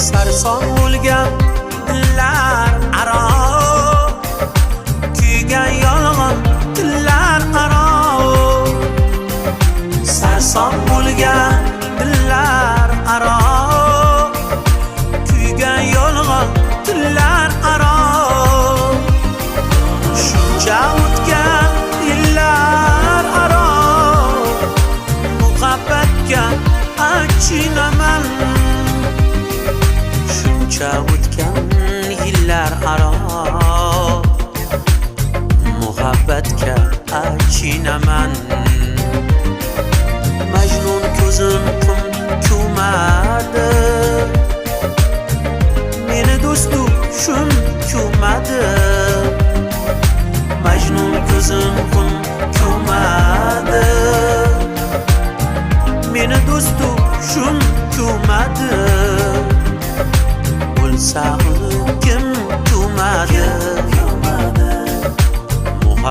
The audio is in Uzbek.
sarson bo'lgan dillar aro, kuygan yolg'on dillar aro. Sarson bo'lgan dillar aro, kuygan yolg'on dillar aro. Shuncha o'tgan yillar aro, muhabbatga achinaman. Shuncha o'tgan yillar aro, muhabbatga achinaman. Majnun ko'zim qum ko'madi, meni do'stu shum ko'madi. Majnun ko'zim qum ko'madi, meni do'stu shum ko'madi. Bo'lsa